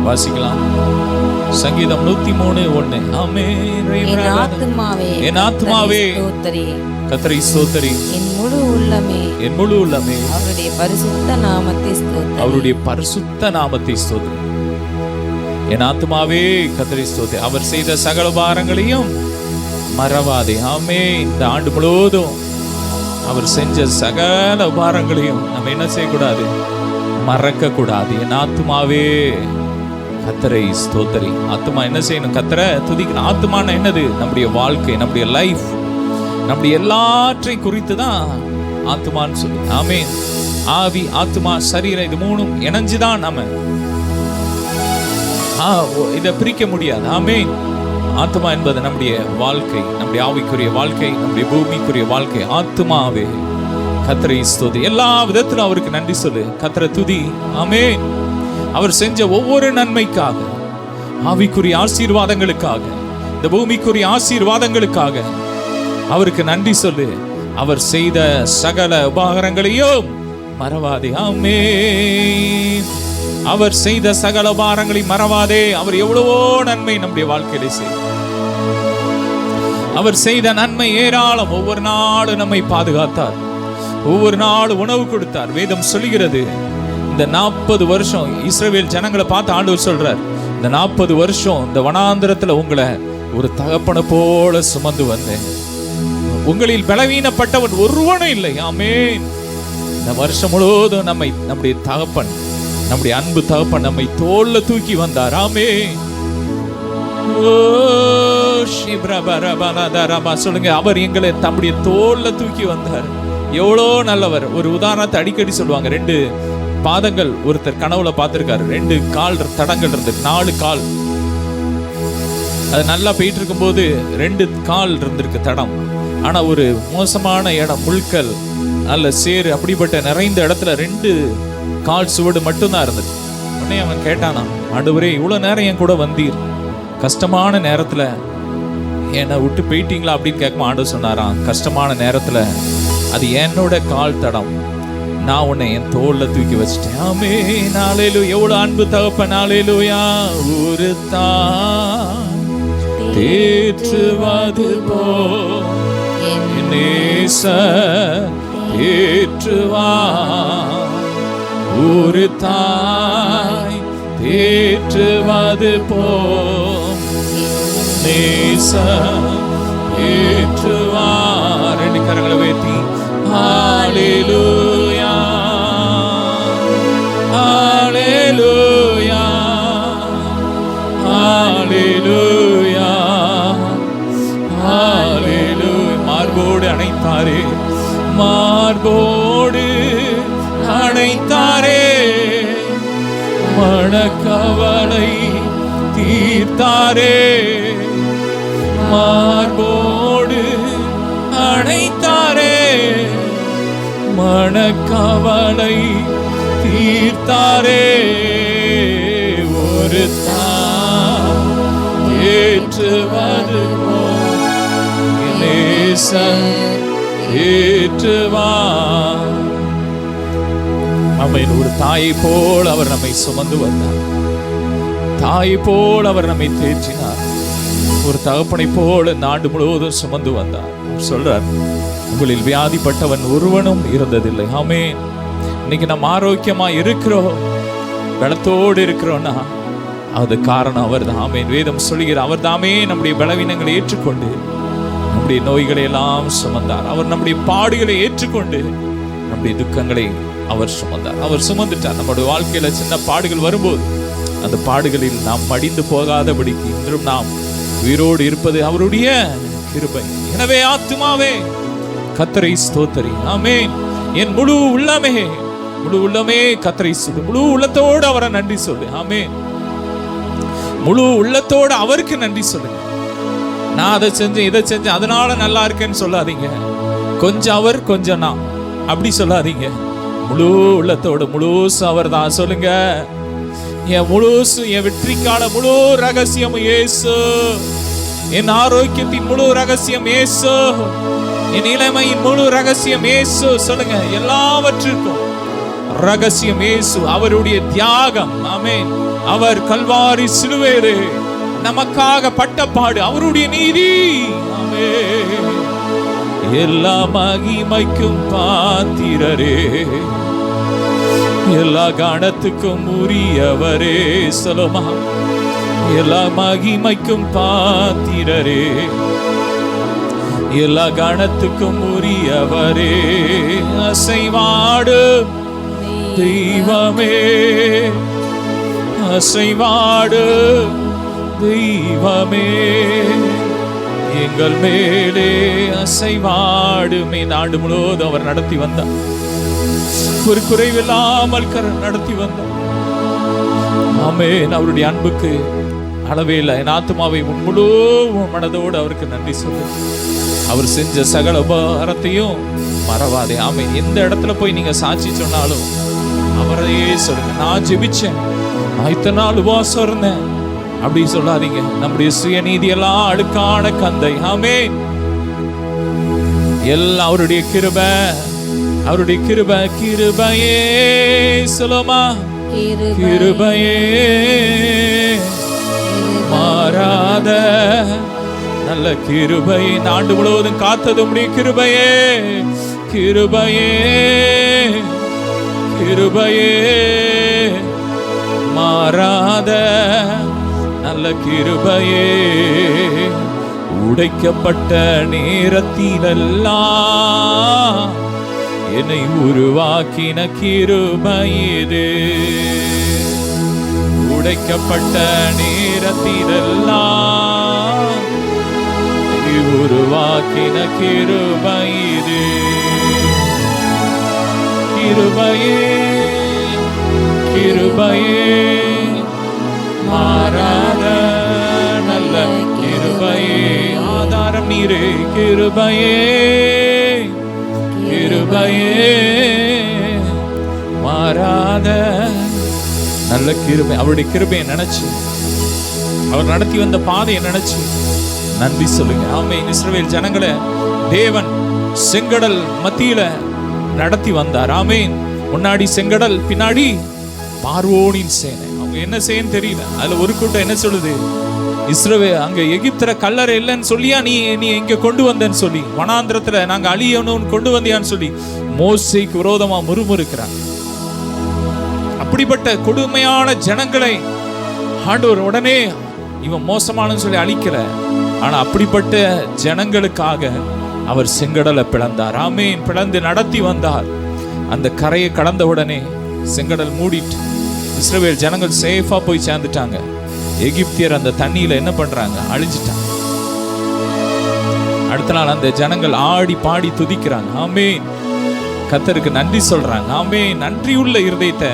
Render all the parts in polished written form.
வாசிக்கலாம். சங்கீதம் 103:1. ஆமென். என் ஆத்துமாவே கர்த்தரை ஸ்தோத்திரி, என் முழு உள்ளமே அவருடைய பரிசுத்த நாமத்தை ஸ்தோத்திரி. என் ஆத்துமாவே கர்த்தரை ஸ்தோத்திரி, அவர் செய்த சகல உபகாரங்களையும் மறவாதே. ஆமென். இந்த ஆண்டு முழுவதும் அவர் செஞ்ச சகல உபகாரங்களையும் நம்ம என்ன செய்யக்கூடாது? மறக்க கூடாது. என் ஆத்துமாவே கர்த்தரை ஸ்தோத்திரி. ஆத்துமா என்ன செய்யணும்? கர்த்தரை துதிக்கணும். ஆத்துமான என்னது? நம்முடைய வாழ்க்கை, நம்முடைய லைஃப், நம்முடைய எல்லாற்றை குறித்து தான் ஆத்துமான்னு சொல்லி. ஆமென். ஆவி, ஆத்துமா, சரீரம், இது மூணும் இணைஞ்சுதான் நம்ம இதை பிரிக்க முடியாது. ஆமென். ஆத்துமா என்பது நம்முடைய வாழ்க்கை, நம்முடைய ஆவிக்குரிய வாழ்க்கை, நம்முடைய பூமிக்குரிய வாழ்க்கை. ஆத்துமாவே கர்த்தரை ஸ்தோத்திரி. எல்லா விதத்திலும் அவருக்கு நன்றி சொல்லு. கர்த்தரை துதி. ஆமென். அவர் செஞ்ச ஒவ்வொரு நன்மைக்காக, ஆவிக்குரிய ஆசீர்வாதங்களுக்காக, இந்த பூமிக்குரிய ஆசீர்வாதங்களுக்காக அவருக்கு நன்றி சொல்லு. அவர் செய்த சகல உபகாரங்களையும் மறவாதே. ஆமென். அவர் செய்த சகல உபகாரங்களை மறவாதே. அவர் எவ்வளவோ நன்மை நம்முடைய வாழ்க்கையில செய்தார். அவர் செய்த நன்மை ஏராளம். ஒவ்வொரு நாளும் நம்மை பாதுகாத்தார், ஒவ்வொரு நாளும் உணவு கொடுத்தார். வேதம் சொல்லுகிறது, இந்த 40 வருஷம் இஸ்ரவேல் ஜனங்களை பார்த்து ஆண்டவர் சொல்றார், இந்த 40 வருஷம் இந்த வனாந்திரத்துல உங்களை ஒரு தகப்பனை போல சுமந்து வந்தேன், உங்களில் பலவீனப்பட்டவன் ஒருவனும் இல்லை. ஆமென். இந்த வருஷம் முழுவதும் நம்முடைய தகப்பன், நம்முடைய அன்பு தகப்பன் நம்மை தோல்ல தூக்கி வந்தார். ஆமென். சொல்லுங்க, அவர் எங்களை தம்முடைய தோல்ல தூக்கி வந்தார். எவ்வளோ நல்லவர். ஒரு உதாரணத்தை அடிக்கடி சொல்லுவாங்க. 2 பாதங்கள் ஒருத்தர் கனவுல பார்த்திருக்காரு. 2 கால் தடங்கள் இருந்தது, 4 கால். அது நல்லா போயிட்டு இருக்கும் போது 2 கால் இருந்திருக்கு தடம். ஆனா ஒரு மோசமான இடம், முள்கல், நல்ல சேரு, அப்படிப்பட்ட நிறைந்த இடத்துல 2 கால் சுவடு மட்டும்தான் இருந்தது. உடனே அவன் கேட்டானா, ஆண்டவரே இவ்வளவு நேரம் என் கூட வந்தீர், கஷ்டமான நேரத்துல என்னை விட்டு போயிட்டீங்களா அப்படின்னு கேட்கும். ஆண்டவர் சொன்னாராம், கஷ்டமான நேரத்துல அது என்னோட கால் தடம், நான் உன்னை என் தோல்ல தூக்கி வச்சிட்டேன். ஆமென். ஹல்லேலூயா. எவ்வளவு அன்பு தகப்பன். ஹல்லேலூயா. ஒரு தான் தேற்றுவது போல் தேற்றுவார், ஒரு தாய் தேற்றுவது போல் நேசம் ஏற்றுவார். 2 கரங்களை உயர்த்தி ஹல்லேலூயா, ஹல்லேலூயா, ஹல்லேலூயா, ஹல்லேலூயா. மார்போடு அணைத்தாரே, மார்போடு அணைத்தாரே, மனக்கவலை தீர்த்தாரே, மார்போடு அணைத்தாரே, மனக்கவலை தீர்த்தாரே, ஒரு தான் ஏற்றுவது நேசம் ஏற்றுவார். ஆமென். ஒரு தாயை போல் அவர் நம்மை சுமந்து வந்தார், தாயை போல் அவர் நம்மை தேற்றினார், ஒரு தகப்பனை போல இந்த ஆண்டு முழுவதும் சுமந்து வந்தார். சொல்றார், உங்களில் வியாதிப்பட்டவன் ஒருவனும் இருந்ததில்லை. ஆமென். இன்னைக்கு நம்ம ஆரோக்கியமா இருக்கிறோம், பலத்தோடு இருக்கிறோம்னா அது காரணம் அவர் தான். ஆமென். வேதம் சொல்லுகிற அவர் தாமே நம்முடைய பலவீனங்களை ஏற்றுக்கொண்டு நம்முடைய நோய்களை எல்லாம் சுமந்தார். அவர் நம்முடைய பாடுகளை ஏற்றுக்கொண்டு நம்முடைய துக்கங்களை அவர் சுமந்தார். அவர் சுமந்துட்டார். நம்முடைய வாழ்க்கையில சின்ன பாடுகள் வரும்போது அந்த பாடுகளில் நாம் மடிந்து போகாதபடிக்கு இன்றும் நாம் உயிரோடு இருப்பது அவருடைய கிருபை. எனவே ஆத்துமாவே கர்த்தரை ஸ்தோத்திரி. ஆமென். என் முழு உள்ளமே கர்த்தரை சொல்லு. முழு உள்ளத்தோடு அவரை நன்றி சொல்லு. ஆமென். முழு உள்ளத்தோடு அவருக்கு நன்றி சொல்லுங்க. நான் அதை செஞ்சேன், இதை செஞ்சேன், அதனால நல்லா இருக்கேன்னு சொல்லாதீங்க. கொஞ்சம் அவர் கொஞ்சம் நான் அப்படி சொல்லாதீங்க. முழு உள்ளத்தோடு முழுசு அவர் தான் சொல்லுங்க. என் முழுசு, என் வெற்றிக்கான முழு ரகசியம் இயேசு, என் ஆரோக்கியத்தின் முழு ரகசியம் இயேசு, என் இளமையின் முழு ரகசியம் இயேசு. சொல்லுங்க. எல்லாவற்றிற்கும் ரகசியம் இயேசு, அவருடைய தியாகம். ஆமென். அவர் கல்வாரி சிலுவையிலே நமக்காக பட்டப்பாடு, அவருடைய நீதி. ஆமென். எல்லா மகிமைக்கும் பாத்திரரே, எல்லா கணத்துக்கும் உரியவரே. சொல்லுமா, எல்லா மகிமைக்கும் பாத்திரரே, எல்லா கணத்துக்கும் உரியவரே. அசைவாடு தெய்வமே, அசைவாடு தெய்வமே, எங்கள் மேலே அசைவாடுமே. இந்த ஆண்டு முழுவதும் அவர் நடத்தி வந்தார், ஒரு குறைவில்லாமல் நடத்தி வந்தார். ஆமென். அவருடைய அன்புக்கு அளவே இல்லை. என் ஆத்துமாவை உன் முழு மனதோடு அவருக்கு நன்றி சொல்லு. அவர் செஞ்ச சகல உபகாரத்தையும் மறவாதே. ஆமென். எந்த இடத்துல போய் நீங்க சாட்சி சொன்னாலும் அவரையே சொல்லுங்க. நான் ஜெபிச்சேன், நான் இத்தனை நாள் உபவாசம் இருந்தேன் அப்படி சொல்லாதீங்க. நம்முடைய சுயநீதி எல்லாம் அழுக்கான கந்தை. ஆமென். எல்லாம் அவருடைய கிருபை, அவருடைய கிருபை. கிருபையே சொல்லுமா, கிருபையே மாறாத நல்ல கிருபையே. இந்த ஆண்டு முழுவதும் காத்தது உம்முடைய கிருபையே, கிருபையே, கிருபையே மாறாத நல்ல கிருபையே. உடைக்கப்பட்ட நேரத்திலெல்லாம் என்னை உருவாக்கின கிருபையே. உடைக்கப்பட்ட நேரத்திலெல்லாம் உருவாக்கின கிருபையே. கிருபையே, கிருபையே மாறாத நல்ல கிருபையே. ஆதாரம் நீரே. கிருபையே, கிருபையே மாறாத நல்ல கிருபை. அவருடைய கிருபையை நினைச்சு, அவர் நடத்தி வந்த பாதையை நினைச்சு நன்றி சொல்லுங்க. ஆமென். இஸ்ரவேல் ஜனங்களை தேவன் செங்கடல் மத்தியில நடத்தி வந்தார். ஆமென். முன்னாடி செங்கடல், பின்னாடி பார்வோனின் சேனை. அவங்க என்ன செய்யன்னு தெரியல. அதுல ஒரு கூட்டம் என்ன சொல்லுது, இஸ்ரவேல் அங்க எகிப்துல கல்லறை இல்லைன்னு சொல்லியா நீ இங்க கொண்டு வந்தேன்னு சொல்லி, வனாந்திரத்துல நாங்க அழியணும்னு கொண்டு வந்தியான்னு சொல்லி மோசேக்கு விரோதமா முறுமுறுக்கிறார். அப்படிப்பட்ட கொடுமையான ஜனங்களை ஆண்டவர் உடனே இவன் மோசமானு சொல்லி அழிக்கல. ஆனா அப்படிப்பட்ட ஜனங்களுக்காக அவர் செங்கடலை பிளந்தார். ஆமென். பிளந்து நடத்தி வந்தார். அந்த கரையை கடந்த உடனே செங்கடல் மூடிட்டு இஸ்ரவேல் ஜனங்கள் சேஃபா போய் சேர்ந்துட்டாங்க. எகிப்தியர் அந்த தண்ணியில என்ன பண்றாங்க, அழிஞ்சிட்டாங்க. அடுத்த நாள் அந்த ஜனங்கள் ஆடி பாடி துதிக்கிறாங்க. ஆமென். கர்த்தருக்கு நன்றி சொல்றாங்க. ஆமென். நன்றி உள்ள இருதயத்தை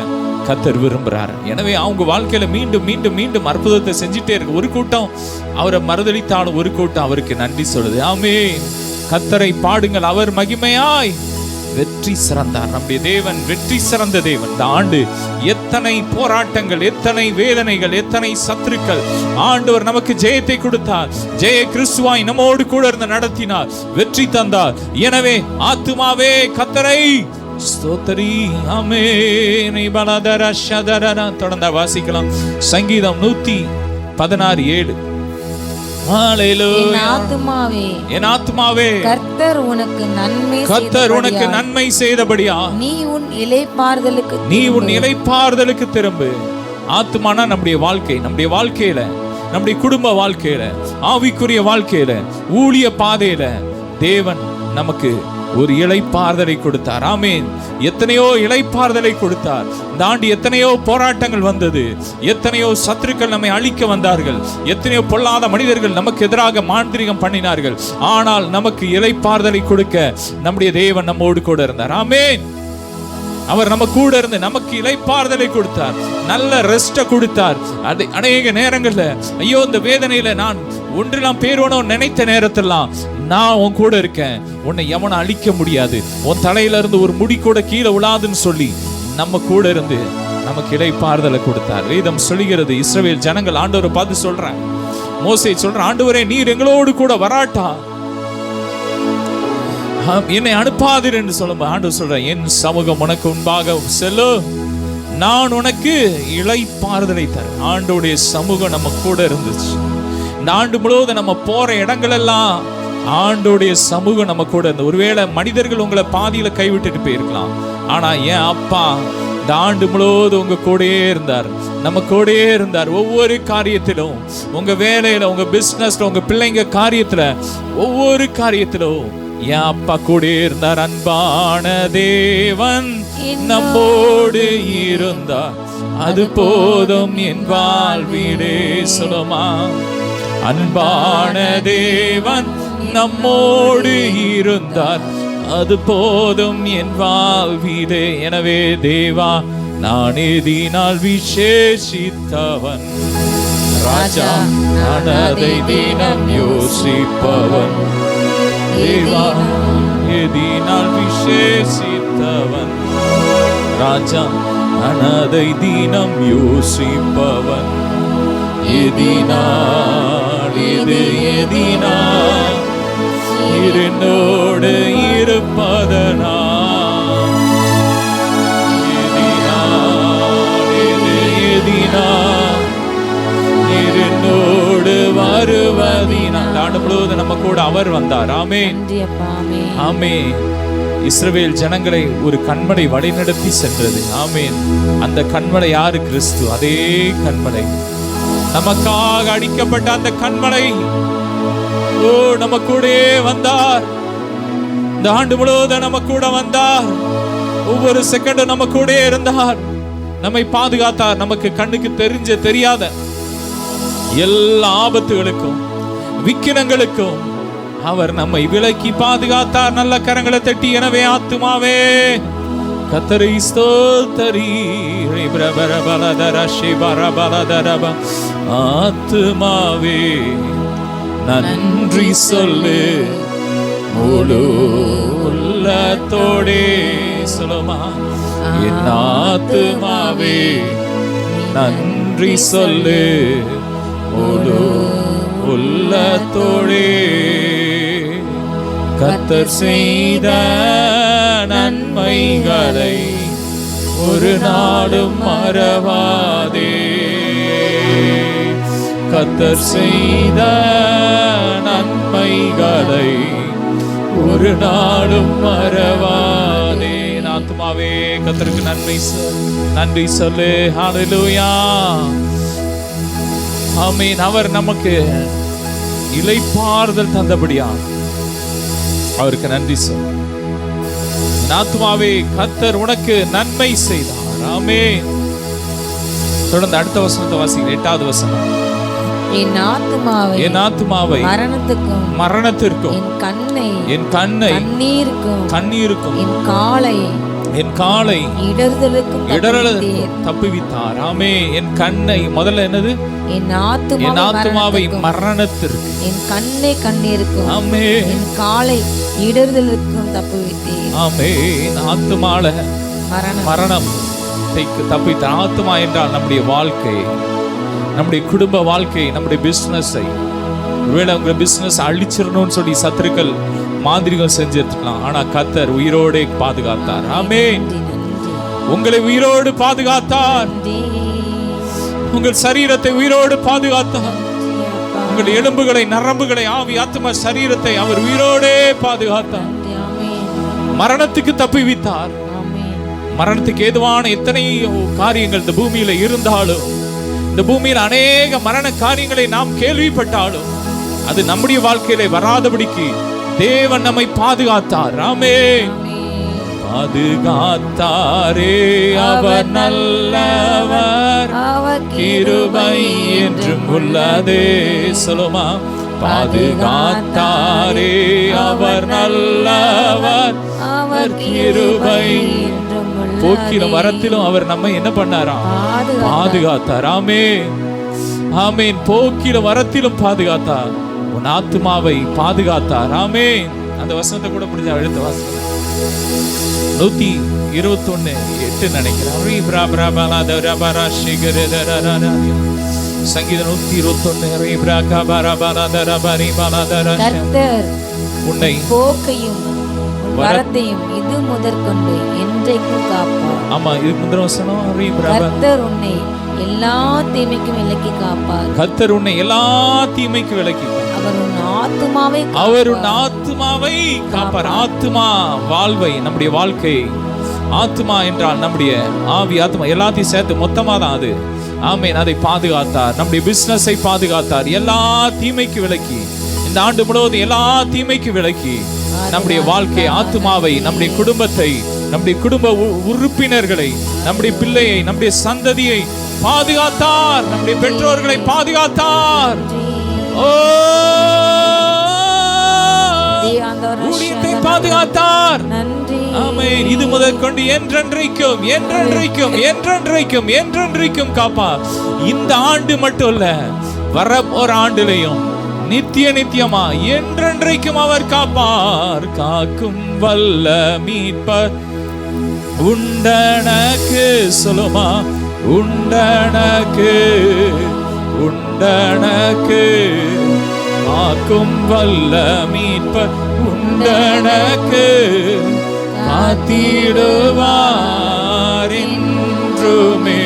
கர்த்தர் விரும்புறார். எனவே அவங்க வாழ்க்கையில மீண்டும் மீண்டும் மீண்டும் அற்புதத்தை செஞ்சுட்டே இருக்கு. ஒரு கூட்டம் அவரை மறுதளித்தாலும் ஒரு கூட்டம் அவருக்கு நன்றி சொல்லுது. ஆமென். கர்த்தரை பாடுங்கள், அவர் மகிமையாய் வெற்றி சிறந்தார். நம்முடைய தேவன் வெற்றி சிறந்த தேவன். இந்த ஆண்டு எத்தனை போராட்டங்கள், எத்தனை வேதனைகள், எத்தனை சத்துருக்கள், ஆண்டவர் நமக்கு ஜெயத்தை கொடுத்தார். ஜெய கிறிஸ்துவாய் நம்மோடு கூட இருந்து நடத்தினார், வெற்றி தந்தார். எனவே ஆத்துமாவே கர்த்தரை ஸ்தோத்திரி. ஆமென். தொடர்ந்து வாசிக்கலாம். சங்கீதம் 116:7. என் ஆத்துமாவே கர்த்தர் உனக்கு நன்மை செய்தபடியா நீ உன் இளைப்பாறுதலுக்கு திரும்பு. ஆத்துமானா நம்முடைய வாழ்க்கை, நம்முடைய வாழ்க்கையில, நம்முடைய குடும்ப வாழ்க்கையில, ஆவிக்குரிய வாழ்க்கையில, ஊழிய பாதையில தேவன் நமக்கு ஒரு இளைப்பாறுதலை கொடுத்தார். ஆமென். எத்தனையோ இளைப்பாறுதலை கொடுத்தார். இந்த ஆண்டு எத்தனையோ போராட்டங்கள் வந்தது, எத்தனையோ சத்துருக்கள் நம்மை அழிக்க வந்தார்கள், எத்தனையோ பொல்லாத மனிதர்கள் நமக்கு எதிராக மாந்திரிகம் பண்ணினார்கள். ஆனால் நமக்கு இளைப்பாறுதலை கொடுக்க நம்முடைய தேவன் நம்மோடு கூட இருந்தார். ஆமென். அவர் நம்ம கூட இருந்து நமக்கு இளைப்பாறுதலை கொடுத்தார், நல்ல ரெஸ்ட கொடுத்தார். அது அநேக நேரங்கள்ல ஐயோ இந்த வேதனையில நான் ஒன்றெல்லாம் பேரோனோன்னு நினைத்த நேரத்தெல்லாம் நான் உன் கூட இருக்கேன், உன்னை எவனை அழிக்க முடியாது, உன் தலையில இருந்து ஒரு முடி கூட கீழே விழாதுன்னு சொல்லி நம்ம கூட இருந்து நமக்கு இளைப்பாறுதலை கொடுத்தார். வேதம் சொல்லுகிறது, இஸ்ரவேல் ஜனங்கள் ஆண்டவரை பார்த்து சொல்றாங்க, மோசே சொல்றான், ஆண்டவரே நீர் எங்களோடு கூட வராட்டா என்னை அனுப்பாதீர் என்று சொல்லும் ஆண்டவர் சொல்றேன், என் சமூகம் உனக்கு முன்பாக செல்லு, நான் உனக்கு இளைப்பாறுதலை தரேன். ஆண்டோடைய சமூகம் நம்ம கூட இருந்துச்சு. இந்த ஆண்டு முழுவதும் நம்ம போற இடங்கள் எல்லாம் ஆண்டோடைய சமூகம் நம்ம கூட இருந்து. ஒருவேளை மனிதர்கள் உங்களை பாதியில கைவிட்டுட்டு போயிருக்கலாம், ஆனா என் அப்பா இந்த ஆண்டு முழுவதும் உங்க கூடயே இருந்தார், நம்ம கூடயே இருந்தார். ஒவ்வொரு காரியத்திலும், உங்க வேலையில, உங்க பிசினஸ்ல, உங்க பிள்ளைங்க காரியத்துல, ஒவ்வொரு காரியத்திலும் என் அப்பா கூடயே இருந்தார். அன்பான தேவன் நம்மோடு இருந்தார், அது போதும் என் வாழ்விலே. சொல்லுமா, அன்பான தேவன் நம்மோடு இருந்தார், அது போதும் என் வாழ்விலே. எனவே தேவா, நான் எதினால் விசேஷித்தவன், ராஜா நான் அதை தினம் யோசிப்பவன். தேவா, எதினால் விசேஷித்தவன், ராஜா நான் அதை தினம் யோசிப்பவன். எதினால், இது எதினால் என்னோடு இருப்பதனா, என்னோடு வருவதினா. ஆண்டு முழுவதும் நம்ம கூட அவர் வந்தார். ஆமென், ஆமென். இஸ்ரவேல் ஜனங்களை ஒரு கண்மலை வழிநடத்தி சென்றது. ஆமென். அந்த கண்மலை யாரு? கிறிஸ்து. அதே கண்மலை, நமக்காக அடிக்கப்பட்ட அந்த கண்மலை, ஓ நம்ம கூடயே வந்தார். இந்த ஆண்டு முழுவதும் நம்ம கூட வந்தார். ஒவ்வொரு செகண்டும் நம்ம கூடயே இருந்தார், நம்மை பாதுகாத்தார். நமக்கு கண்ணுக்கு தெரிஞ்ச தெரியாத எல்லா ஆபத்துகளுக்கும் விக்கினங்களுக்கும் அவர் நம்மை விலக்கி பாதுகாத்தார். நல்ல கரங்களை தட்டி, எனவே ஆத்துமாவே கர்த்தரை ஸ்தோத்தரி. ஆத்துமாவே நன்றி சொல்லு, முழு உள்ளத்தோடே. சொல்லுமா, என் ஆத்துமாவே நன்றி சொல்லு, முழு உள்ளத்தோடே. கர்த்தர் செய்த நன்மைகளை ஒரு நாளும் மறவாதே. கர்த்தர் செய்த நன்மைகளை ஒரு நாளும் மறவாதே. ஆத்துமாவே கர்த்தருக்கு நன்றி சொல்லு. ஹல்லேலூயா, ஆமென். அவர் நமக்கு இளைப்பாறுதல் தந்தபடியா அவருக்கு நன்றி சொல். ஆத்துமாவே கர்த்தர் உனக்கு நன்மை செய்தார். ஆமென். தொடர்ந்து அடுத்த வசனத்தை வாசிக்கிறேன். 8வது வசனம். என் ஆத்துமாவை மரணத்திற்கும் என் கண்ணை கண்ணீருக்கும் என் காலை இடறலுக்கும் தப்புவித்தார். ஆமே. என் கண்ணை, முதல்ல என்னது? என் ஆத்துமாவை மரணத்திற்கு, என் கண்ணை கண்ணீருக்கும், ஆமே, என் காலை இடறுதலுக்கும் தப்புவித்தேன். ஆமே. ஆத்துமால மரணம் தப்பித்தார். ஆத்துமா என்றால் நம்முடைய வாழ்க்கை, நம்முடைய குடும்ப வாழ்க்கை, நம்முடைய பிசினஸை. ஒருவேளை உங்க பிசினஸ் அழிச்சிடணும்னு சொல்லி சத்துருக்கள் மாதிரிகள் செஞ்சிருக்கலாம், ஆனா கர்த்தர் உயிரோடு பாதுகாத்தார். ஆமென். உங்களை உயிரோடு பாதுகாத்தார், உங்கள் சரீரத்தை உயிரோடு பாதுகாத்தார், உங்கள் எலும்புகளை, நரம்புகளை, ஆவி, ஆத்மா, சரீரத்தை அவர் உயிரோடே பாதுகாத்தார். மரணத்துக்கு தப்புவித்தார். மரணத்துக்கு ஏதுவான எத்தனை காரியங்கள் இந்த பூமியில இருந்தாலும், இந்த பூமியில் அநேக மரண காரியங்களை நாம் கேள்விப்பட்டாலும், அது நம்முடைய வாழ்க்கையில வராதபடிக்கு தேவன் நம்மை பாதுகாத்தார். ஆமென். பாதுகாத்தாரே, அவர் நல்லவர், கிருபை என்றும் உள்ளதே. சொல்லுமா, பாதுகாத்தாரே, அவர் நல்லவர், அவர் கிருபை. போக்கிலும் வரத்திலும் அவர் நம்மை என்ன பண்ணாரா? பாதுகாத்தார். ஆமென், ஆமென். போக்கிலும் வரத்திலும் பாதுகாத்தார். உன் ஆத்துமாவை பாதுகாத்தார். ஆமென். அந்த வசனத்தை கூட முடிஞ்ச எழுத்து வாசம் 121:8 நினைக்கிறேன். சங்கீதம் 121. உன்னை போக்கையும் வரத்தையும் இது முதற்கொண்டு என்றைக்கும் காப்பார். ஆமா, இதுக்கு முந்தின வசனம் கர்த்தர் உன்னை எல்லா தீமைக்கும் விலக்கி காப்பார். கர்த்தர் உன்னை எல்லா தீமைக்கும் விலக்கி அவர் உன் ஆத்துமாவை காப்பார். ஆத்துமா வாழ்வை, நம்முடைய வாழ்க்கை. ஆத்துமா என்றால் நம்முடைய ஆவி, ஆத்மா எல்லாத்தையும் சேர்த்து மொத்தமா தான் அது. ஆமென். அதை பாதுகாத்தார். நம்முடைய பிசினஸை பாதுகாத்தார். எல்லா தீமைக்கு விலக்கி, இந்த ஆண்டு முழுவதும் எல்லா தீமைக்கு விலக்கி நம்முடைய வாழ்க்கை, ஆத்துமாவை, நம்முடைய குடும்பத்தை, நம்முடைய குடும்ப உறுப்பினர்களை, நம்முடைய பிள்ளையை, நம்முடைய சந்ததியை பாதுகாத்தார். நம்முடைய பெற்றோர்களை பாதுகாத்தார். ஊழியத்தை பாதுகாத்தார். ஆமென். இது முதற்கொண்டு என்றென்றைக்கும் என்றென்றைக்கும் என்றென்றைக்கும் என்றென்றைக்கும் காப்பார். இந்த ஆண்டு மட்டும் இல்ல, வரப்போற ஆண்டுலையும் நித்திய நித்தியமா என்றென்றைக்கும் அவர் காப்பார். காக்கும் வல்ல மீட்பர் உண்டனக்கு. சொல்லுமா, உண்டனக்கு உண்டனக்கு. காக்கும் வல்ல மீட்பர் உண்டனக்கு. காத்திடுவார் என்றுமே,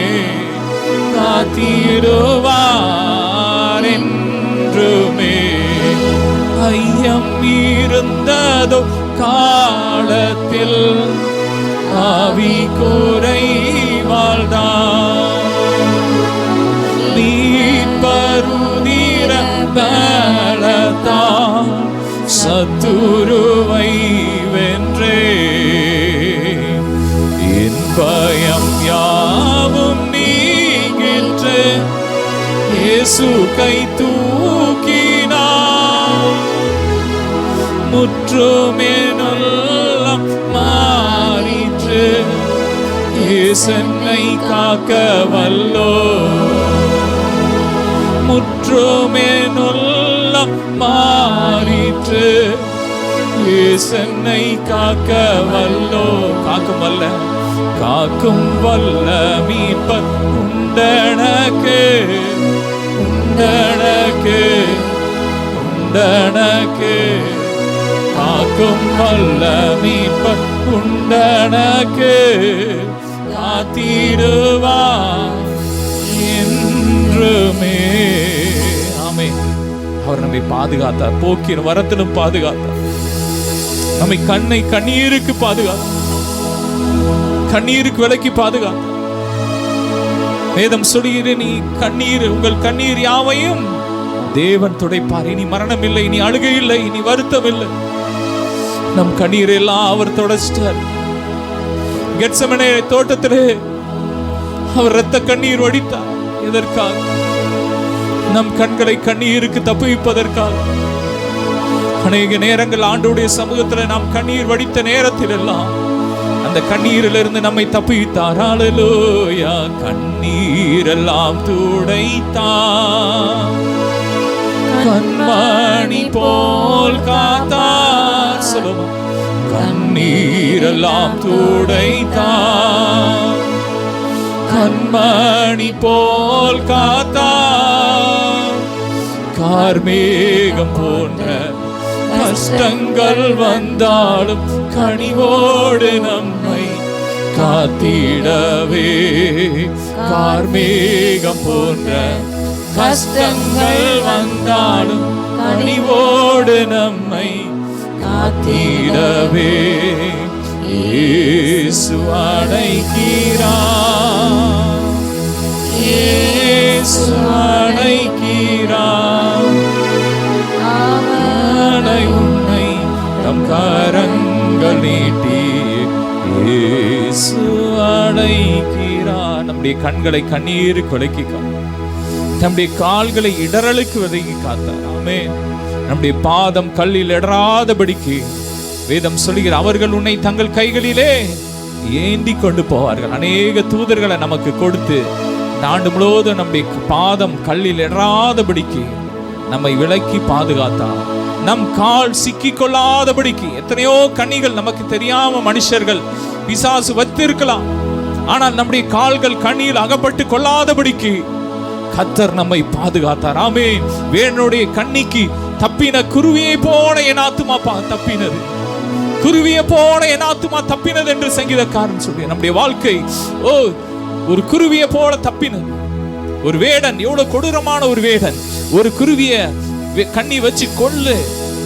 காத்திடுவார் என்றுமே. ஐயம் இருந்ததோ காலத்தில் ஆவி குறை வாழ்ந்தான். மீட்பருதிர பலத்தான் சத்துருவை வென்றே. என் பயம் யாவும் நீங்கிற்று, இயேசு கை தூக்கினார். முற்றுமெனுள்ளம் மாறிற்று, இயேசன்னை காக்க வல்லோ. முற்றுமெனுள்ளம் மாறிற்று, இயேசன்னை காக்க வல்லோ. காக்கும் வல்ல, காக்கும் வல்ல மீட்பர் உண்டனக்கு. உண்டனக்கு உண்டனக்கு. காக்கும் வல்ல மீட்பர் உண்டனக்கு. காத்திடுவார் என்றுமே. ஆமென். அவர் நம்மை பாதுகாத்தார். போக்கின் வரத்திலும் பாதுகாத்தார். நம்மை கண்ணீருக்கு பாதுகாத்தார். கண்ணீருக்கு விலக்கி பாதுகாத்தார். வேதம் சொல்லுகிற, நீ கண்ணீர், உங்கள் கண்ணீர் யாவையும் தேவன் துடைப்பார். இனி மரணம் இல்லை, இனி அழுகை இல்லை, இனி வருத்தம் இல்லை. நம் கண்ணீர் எல்லாம் அவர் தொடச்சிட்டார். கெத்செமனே தோட்டத்திலே அவர் இரத்த கண்ணீர் வடித்தார். எதற்காக? நம் கண்களை கண்ணீருக்கு தப்புவிப்பதற்காக. அநேக நேரங்கள் ஆண்டவருடைய சமூகத்தில் நாம் கண்ணீர் வடித்த நேரத்தில் எல்லாம் அந்த கண்ணீரிலிருந்து நம்மை தப்புவித்தார். ஹல்லேலூயா. கண்ணீரெல்லாம் துடைத்தார், கண்மணி போல் காத்தார். சொல்லுவோம், கண்ணீரெல்லாம் துடைத்தார், கண்மணி போல் காத்தார். கார்மேகம் போன்ற கஷ்டங்கள் வந்தாலும் கனிவோடு நம்மை காத்திடவே. கார்மேகம் போன்ற கஷ்டங்கள் வந்தாலும் கனிவோடு நம்மை காத்திடவே. இயேசு அழைக்கிறார், இயேசு அழைக்கிறார். அவனை உன்னை தம் கரங்கள் நீட்டி இயேசு அழைக்கிறார். நம்முடைய கண்களை கண்ணீருக்கு விலக்கி காத்தார். நம்முடைய கால்களை இடறலுக்கு விலக்கி காத்தார். ஆமென். நம்முடைய பாதம் கல்லில் இடராதபடிக்கு வேதம் சொல்லுகிற, அவர்கள் உன்னை தங்கள் கைகளிலே ஏந்தி கொண்டு போவார்கள். அநேக தூதர்களை நமக்கு கொடுத்து ஆண்டு முழுவதும் நம்முடைய பாதம் கல்லில் இடராதபடிக்கு நம்மை விலக்கி பாதுகாத்தார். நம் கால் சிக்கி கொள்ளாதபடிக்கு. எத்தனையோ கண்ணிகள் நமக்கு தெரியாம மனுஷர்கள் பிசாசு வைத்திருக்கலாம். ஆனால் நம்முடைய கால்கள் கண்ணியில் அகப்பட்டு கொள்ளாதபடிக்கு கர்த்தர் நம்மை பாதுகாத்தார். ஆமென். வேணுடைய கண்ணிக்கு தப்பின குருவியை போல என் ஆத்துமா தப்பினது. குருவியை போல என் ஆத்துமா தப்பினது என்று சங்கீதக்காரன் சொல்லி, நம்முடைய வாழ்க்கை ஒரு குருவியை போல தப்பினது. ஒரு வேடன், எவ்வளவு கொடூரமான ஒரு வேடன், ஒரு குருவிய கண்ணி வச்சு கொள்ளு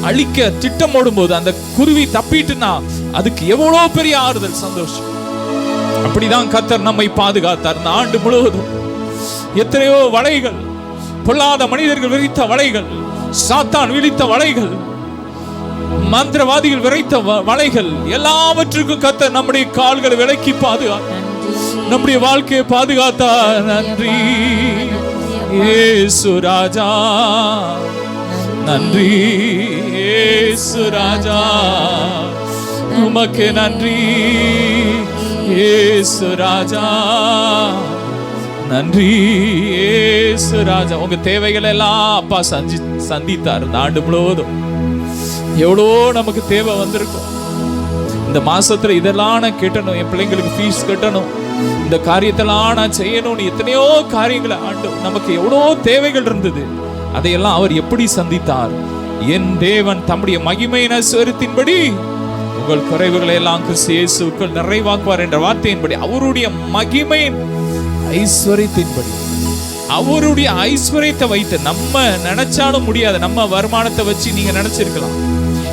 அழிக்க திட்டம் ஓடும் போது அந்த குருவி தப்பிட்டுனா அதுக்கு எவ்வளவு பெரிய ஆறுதல், சந்தோஷம். அப்படிதான் கர்த்தர் நம்மை பாதுகாத்தார். இந்த ஆண்டு முழுவதும் எத்தனையோ வலைகள், பொல்லாத மனிதர்கள் விரித்த வலைகள், சாத்தான் விரித்த வலைகள், மந்திரவாதிகள் விரைத்த வலைகள், எல்லாவற்றுக்கும் கர்த்தர் நம்முடைய கால்களை விலக்கி பாதுகாத்தார், நம்முடைய வாழ்க்கையை பாதுகாத்தார். நன்றி இயேசு ராஜா, நன்றி இயேசு ராஜா, உமக்கு நன்றி இயேசு ராஜா, நன்றி இயேசு ராஜா. உங்க தேவைகள் எல்லாம் அப்பா சந்தித்தார். இந்த ஆண்டு முழுவதும் எவ்வளோ நமக்கு தேவை வந்திருக்கும். இந்த மாசத்துல இதெல்லாம் நான் கட்டணும், என் பிள்ளைங்களுக்கு ஃபீஸ் கட்டணும், இந்த காரியத்தெல்லாம் நான் செய்யணும்னு எத்தனையோ காரியங்களை ஆண்டு நமக்கு எவ்வளோ தேவைகள் இருந்தது. அதையெல்லாம் அவர் எப்படி சந்தித்தார்? என் தேவன் தம்முடைய மகிமையின் ஐஸ்வரியத்தின்படி உங்கள் குறைவுகளை எல்லாம் கிறிஸ்து இயேசுவுக்குள் நிறைவாக்குவார் என்ற வார்த்தையின்படி, அவருடைய மகிமையின் ஐஸ்வரியத்தின்படி, அவருடைய ஐஸ்வரியத்தை வைத்து நம்ம நினைச்சாலும் முடியாது. நம்ம வருமானத்தை வச்சு நீங்க நினைச்சிருக்கலாம்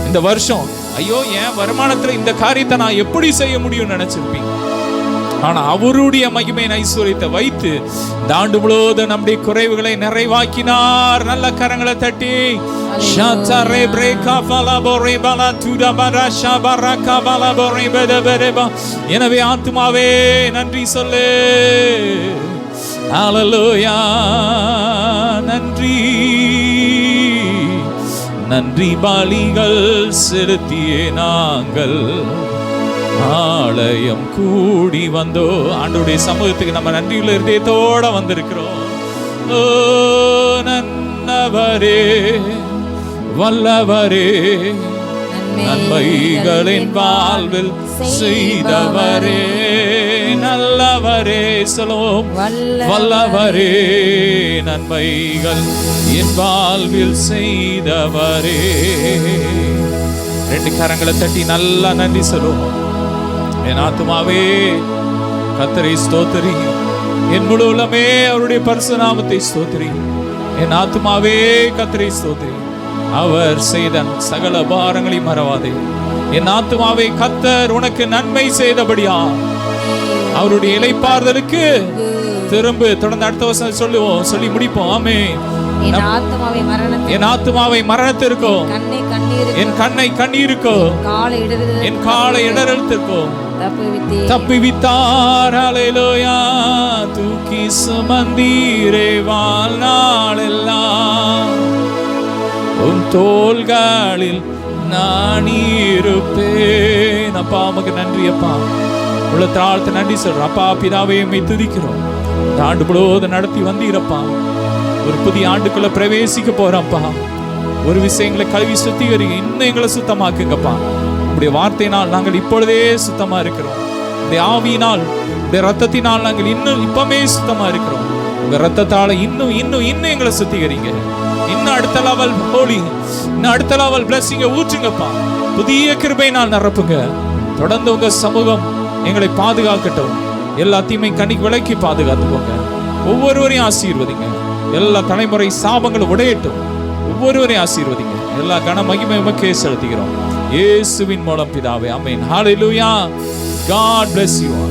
இந்த வருஷம், ஐயோ என் வருமானத்துல இந்த காரியத்தை நான் எப்படி செய்ய முடியும் நினைச்சிருப்பீங்க. ஆனா அவருடைய மகிமையின் ஐஸ்வரியத்தை வைத்து இந்த ஆண்டு முழுவதும் நம்முடைய குறைவுகளை நிறைவாக்கினார். நல்ல கரங்களை தட்டி எனவே ஆத்துமாவே நன்றி சொல்லு. ஹல்லேலூயா, நன்றி நன்றி பலிகள் செலுத்தியே நாங்கள் ஆலயம் கூடி வந்தோ. ஆண்டவருடைய சமூகத்துக்கு நம்ம நன்றியுள்ள இருதயத்தோட வந்திருக்கிறோம். ஓ நன்னவரே, வல்லவரே, நன்மைகளின் வாழ்வில் செய்தவரே, நல்லவரே, சொல்லும் வல்லவரே, நன்மைகள் என் வாழ்வில் செய்தவரே. ரெண்டு கரங்களை தட்டி நல்லா நன்றி சொல்லுவோம். என் ஆத்துமாவே கர்த்தரை ஸ்தோத்திரி, என் முழு உள்ளமே அவருடைய பரிசுத்த நாமத்தை ஸ்தோத்திரி. என் ஆத்துமாவே கர்த்தரை ஸ்தோத்திரி, அவர் செய்த சகல பாரங்களையும் மறவாதே. என் ஆத்துமாவே கர்த்தர் உனக்கு நன்மை செய்தபடியா அவருடைய இளைப்பாறுதலுக்கு திரும்ப. தொடர்ந்து அடுத்த வருஷம் சொல்லுவோம், சொல்லி முடிப்போம். ஆமென். என் ஆத்துமாவை மரணத்திற்கும், என் கண்ணை கண்ணீருக்கும், என் காலை இடறலுக்கும் தப்புவித்தார். ஹல்லேலூயா, தூக்கி சுமந்தீரே வாழ்நாள் எல்லாம், உன் தோள்களில் நான் இருப்பேன். அப்பா உமக்கு நன்றி அப்பா, உள்ள தாழ்த்து நன்றி சொல்றோம். அப்பா பிதாவை எம்மை துதிக்கிறோம். இந்த ஆண்டு முழுவதும் நடத்தி வந்தீரப்பா. ஒரு புதிய ஆண்டுக்குள்ள பிரவேசிக்க போறப்பா. ஒரு விஷயங்களை கல்வி சுத்திகரிங்க, இன்னும் எங்களை சுத்தமாக்குங்கப்பா. உங்களுடைய வார்த்தையினால் நாங்கள் இப்பொழுதே சுத்தமா இருக்கிறோம். உங்களுடைய ஆவியினால், உங்களுடைய ரத்தத்தினால் நாங்கள் இன்னும் இப்பமே சுத்தமா இருக்கிறோம். உங்க ரத்தத்தால இன்னும் இன்னும் இன்னும் எங்களை சுத்திகரிங்க. இன்னும் அடுத்த லெவல் ஹோலி, இன்னும் அடுத்த லெவல் பிளஸிங்க ஊற்றுங்கப்பா. புதிய கிருபையினால் நிரப்புங்க. தொடர்ந்து உங்க சமூகம் எங்களை பாதுகாக்கட்டும். எல்லா தீமை கண்ணிக்கு விலக்கி பாதுகாத்துக்கோங்க. ஒவ்வொருவரையும் ஆசீர்வதிங்க. எல்லா தலைமுறை சாபங்களும் உடையட்டும். ஒவ்வொருவரையும் ஆசீர்வதிங்க. எல்லா கன மகிமை உமக்கே செலுத்துகிறோம். இயேசுவின் மூலம் பிதாவே, ஆமென். ஹல்லேலூயா. God bless you all.